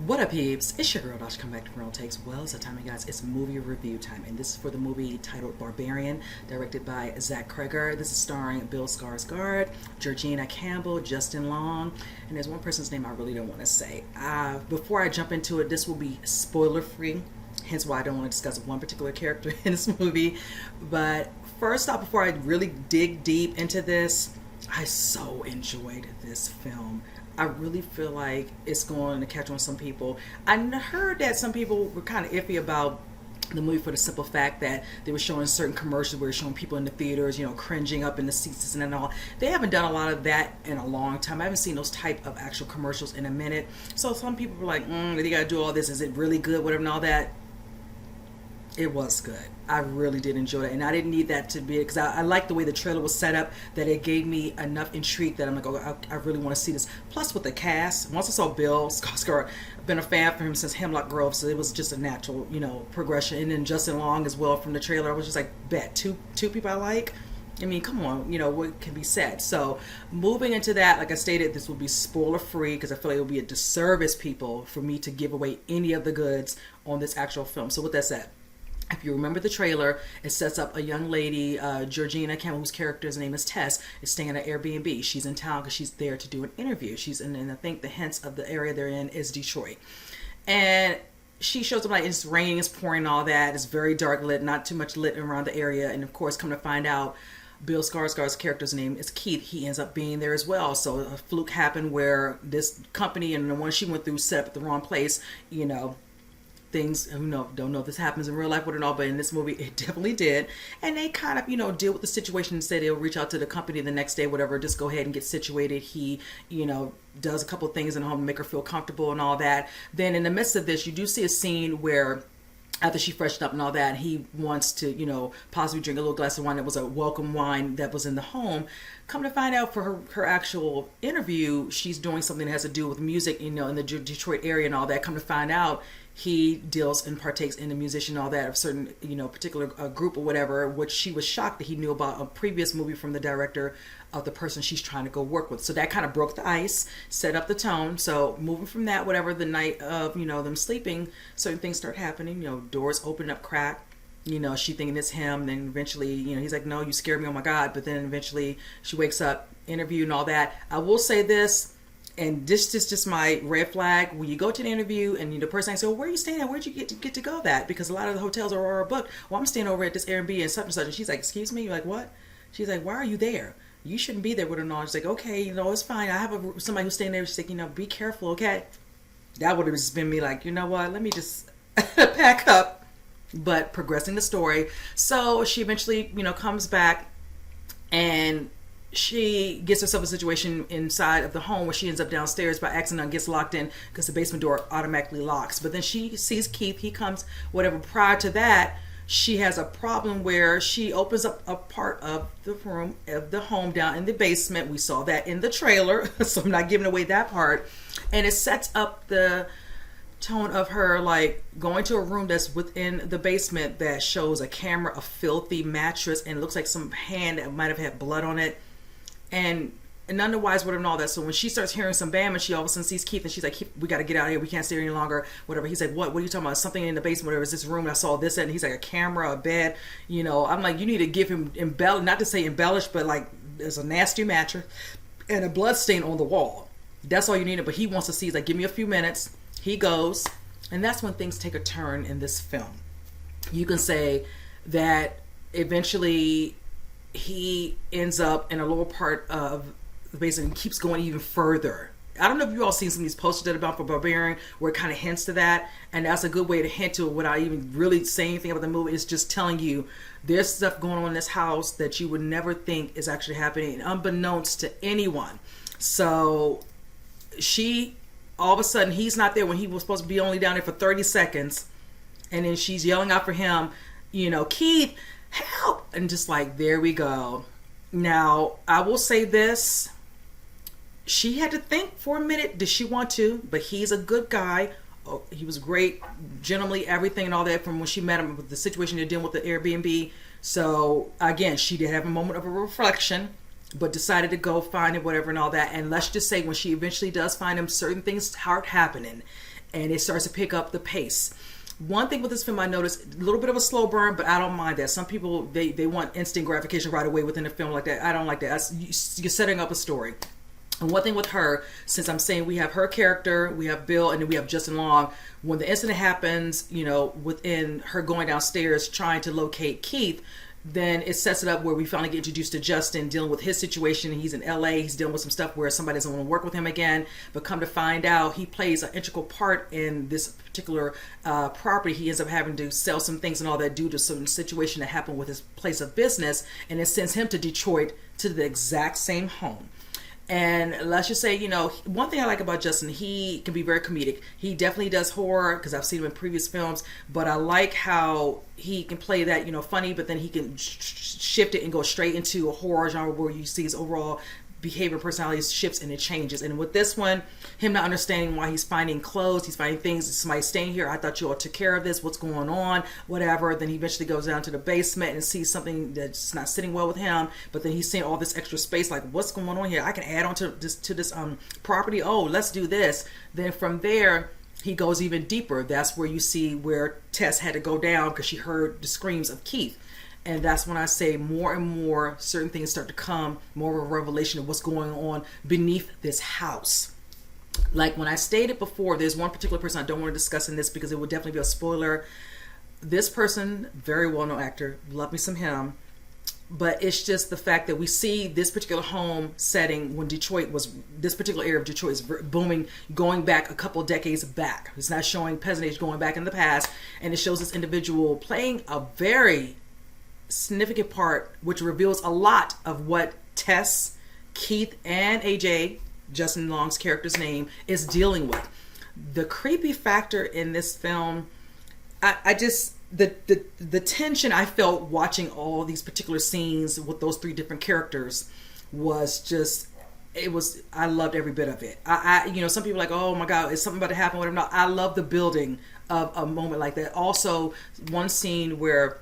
What up, peeps? It's your girl, Dash. Come back to Real Takes. Well, it's time, guys. It's movie review time, and this is for the movie titled Barbarian, directed by Zach Kreger. This is starring Bill Skarsgård, Georgina Campbell, Justin Long, and there's one person's name I really don't want to say. Before I jump into it, this will be spoiler-free, hence why I don't want to discuss one particular character in this movie. But first off, before I really dig deep into this, I so enjoyed this film. I really feel like it's going to catch on some people. I heard that some people were kind of iffy about the movie for the simple fact that they were showing certain commercials where they're showing people in the theaters, cringing up in the seats and all. They haven't done a lot of that in a long time. I haven't seen those type of actual commercials in a minute. So some people were like, they got to do all this. Is it really good? Whatever and all that. It was good. I really did enjoy it, and I didn't need that to be, because I like the way the trailer was set up, that it gave me enough intrigue that I'm like, oh, I really want to see this. Plus with the cast, once I saw Bill Skarsgård, I've been a fan for him since Hemlock Grove, so it was just a natural, progression. And then Justin Long as well from the trailer, I was just like, bet two people I like. I mean, come on, what can be said? So moving into that, like I stated, this will be spoiler free because I feel like it will be a disservice, people, for me to give away any of the goods on this actual film. So with that said, if you remember the trailer, it sets up a young lady, Georgina Campbell, whose character's name is Tess, is staying at an Airbnb. She's in town because she's there to do an interview. She's in, and I think the hints of the area they're in is Detroit. And she shows up, like, it's raining, it's pouring, all that. It's very dark lit, not too much lit around the area. And of course, come to find out, Bill Skarsgård's character's name is Keith. He ends up being there as well. So a fluke happened where this company and the one she went through set up at the wrong place, things, don't know if this happens in real life or not, but in this movie it definitely did. And they kind of deal with the situation and say they'll reach out to the company the next day, whatever, just go ahead and get situated. He does a couple of things in home to make her feel comfortable and all that. Then in the midst of this, you do see a scene where after she freshened up and all that, he wants to, possibly drink a little glass of wine that was a welcome wine that was in the home. Come to find out, for her actual interview, she's doing something that has to do with music, in the Detroit area and all that. Come to find out, he deals and partakes in the musician and all that of certain, particular group or whatever, which she was shocked that he knew about a previous movie from the director of the person she's trying to go work with. So that kind of broke the ice, set up the tone. So moving from that, whatever, the night of, them sleeping, certain things start happening, doors open up, crack. She thinking it's him. Then eventually, he's like, no, you scared me. Oh my God. But then eventually she wakes up, interview and all that. I will say this, and this is just my red flag. When you go to the interview and the person asks, well, where are you staying at? Where'd you get to go that? Because a lot of the hotels are booked. Well, I'm staying over at this Airbnb and such and such. And she's like, excuse me? You're like, what? She's like, why are you there? You shouldn't be there with her. No. She's like, okay, it's fine. I have somebody who's staying there. She's like, be careful, okay? That would have just been me like, what? Let me just pack up. But progressing the story. So she eventually, comes back and she gets herself a situation inside of the home where she ends up downstairs by accident and gets locked in because the basement door automatically locks. But then she sees Keith. He comes, whatever. Prior to that, she has a problem where she opens up a part of the room of the home down in the basement. We saw that in the trailer, so I'm not giving away that part. And it sets up the tone of her like going to a room that's within the basement that shows a camera, a filthy mattress, and it looks like some hand that might have had blood on it. And none the wise whatever and all that. So when she starts hearing some bam and she all of a sudden sees Keith and she's like, we got to get out of here. We can't stay here any longer. Whatever. He's like, what are you talking about? Something in the basement. Whatever. Is this room? I saw this. And he's like, a camera, a bed. I'm like, you need to give him not to say embellish, but like there's a nasty mattress and a blood stain on the wall. That's all you need. But he wants to see. He's like, give me a few minutes. He goes. And that's when things take a turn in this film. You can say that eventually he ends up in a lower part of the basement and keeps going even further. I don't know if you all seen some of these posters that are about for Barbarian where it kind of hints to that, and that's a good way to hint to it without even really saying anything about the movie. It's just telling you there's stuff going on in this house that you would never think is actually happening, unbeknownst to anyone. So she, all of a sudden, he's not there when he was supposed to be only down there for 30 seconds, and then she's yelling out for him, Keith, help, and just like, there we go. Now I will say this, she had to think for a minute, did she want to? But he's a good guy. Oh, he was great, gentlemanly, everything and all that, from when she met him with the situation they're dealing with the Airbnb. So again, she did have a moment of a reflection, but decided to go find it, whatever and all that. And let's just say when she eventually does find him, certain things start happening. and it starts to pick up the pace. One thing with this film I noticed, a little bit of a slow burn, but I don't mind that. Some people, they want instant gratification right away within a film like that. I don't like that. You're setting up a story. And one thing with her, since I'm saying we have her character, we have Bill, and then we have Justin Long, when the incident happens, you know, within her going downstairs trying to locate Keith, then it sets it up where we finally get introduced to Justin dealing with his situation. He's in LA, he's dealing with some stuff where somebody doesn't want to work with him again, but come to find out he plays an integral part in this particular property. He ends up having to sell some things and all that due to some situation that happened with his place of business, and it sends him to Detroit to the exact same home. And let's just say, you know, one thing I like about Justin, he can be very comedic. He definitely does horror because I've seen him in previous films, but I like how he can play that, you know, funny, but then he can shift it and go straight into a horror genre where you see his overall behavior and personality shifts and it changes. And with this one, him not understanding why he's finding clothes, he's finding things, somebody's staying here, I thought you all took care of this, what's going on, whatever. Then he eventually goes down to the basement and sees something that's not sitting well with him, but then he's seeing all this extra space, like what's going on here, I can add on to this property, oh, let's do this. Then from there he goes even deeper. That's where you see where Tess had to go down because she heard the screams of Keith. And that's when I say more and more certain things start to come, more of a revelation of what's going on beneath this house. Like when I stated before, there's one particular person I don't want to discuss in this because it would definitely be a spoiler. This person, very well-known actor, love me some him, but it's just the fact that we see this particular home setting when Detroit was, this particular area of Detroit is booming, going back a couple decades back. It's not showing peasant age going back in the past, and it shows this individual playing a very significant part, which reveals a lot of what Tess, Keith, and AJ, Justin Long's character's name, is dealing with. The creepy factor in this film, I just, the tension I felt watching all these particular scenes with those three different characters was just, it was, I loved every bit of it. You know, some people are like, oh my God, is something about to happen? Whatever. No, I love the building of a moment like that. Also, one scene where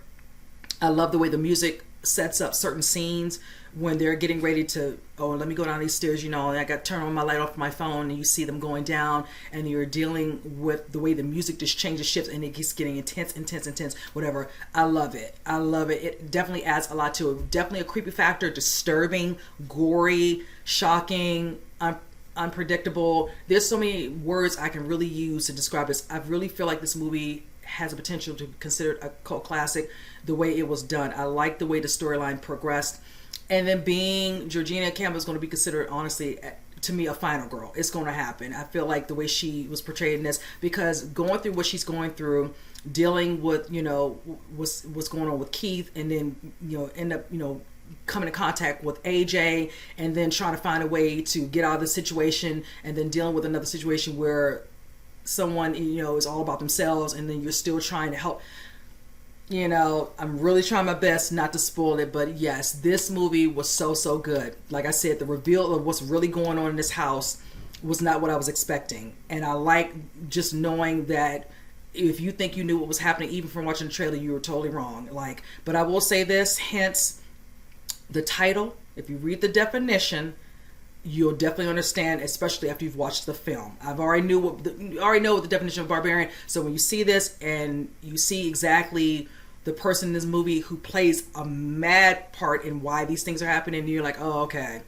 I love the way the music sets up certain scenes when they're getting ready to, oh, let me go down these stairs, you know, and I got to turn on my light off my phone, and you see them going down, and you're dealing with the way the music just changes, shifts, and it keeps getting intense, whatever. I love it. I love it. It definitely adds a lot to it. Definitely a creepy factor, disturbing, gory, shocking, unpredictable. There's so many words I can really use to describe this. I really feel like this movie has a potential to be considered a cult classic the way it was done. I like the way the storyline progressed. And then being Georgina Campbell is going to be considered, honestly, to me, a final girl. It's going to happen. I feel like the way she was portrayed in this, because going through what she's going through, dealing with, you know, what's going on with Keith, and then, you know, end up, you know, coming in contact with AJ, and then trying to find a way to get out of the situation, and then dealing with another situation where someone, you know, is all about themselves, and then you're still trying to help. You know, I'm really trying my best not to spoil it, but yes, this movie was so good. Like I said, the reveal of what's really going on in this house was not what I was expecting. And I like just knowing that if you think you knew what was happening, even from watching the trailer, you were totally wrong. Like, but I will say this, hence the title, if you read the definition, you'll definitely understand, especially after you've watched the film. You already know what the definition of Barbarian. So when you see this and you see exactly the person in this movie who plays a mad part in why these things are happening, and you're like, oh, okay.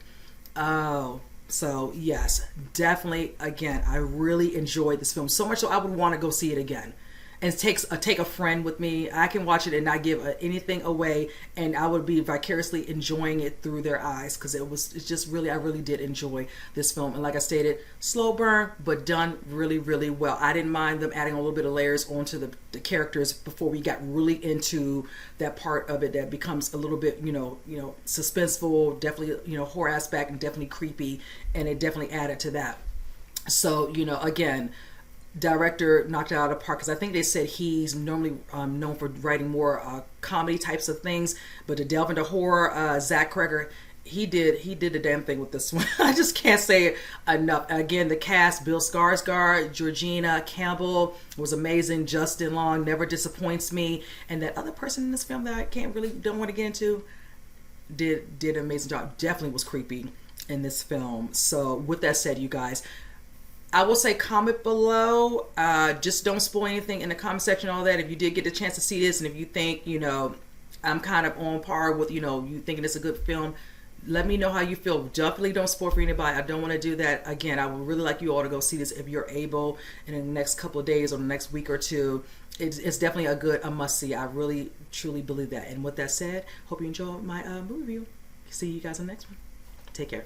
Oh, so yes, definitely. Again, I really enjoyed this film so much so I would want to go see it again. And take a friend with me. I can watch it and not give anything away, and I would be vicariously enjoying it through their eyes, because it's just really, I really did enjoy this film. And like I stated, slow burn, but done really, really well. I didn't mind them adding a little bit of layers onto the characters before we got really into that part of it that becomes a little bit, you know, suspenseful, definitely, you know, horror aspect, and definitely creepy, and it definitely added to that. So, you know, again, director knocked it out of the park, because I think they said he's normally known for writing more comedy types of things, but to delve into horror, Zach Cregger, he did the damn thing with this one. I just can't say it enough. Again, the cast: Bill Skarsgård, Georgina Campbell was amazing. Justin Long never disappoints me, and that other person in this film that I don't want to get into did an amazing job. Definitely was creepy in this film. So with that said, you guys, I will say comment below. Just don't spoil anything in the comment section, all that. If you did get the chance to see this, and if you think, you know, I'm kind of on par with, you know, you thinking it's a good film, let me know how you feel. Definitely don't spoil for anybody. I don't want to do that. Again, I would really like you all to go see this if you're able in the next couple of days or the next week or two. It's definitely a must-see. I really, truly believe that. And with that said, hope you enjoyed my movie review. See you guys in the next one. Take care.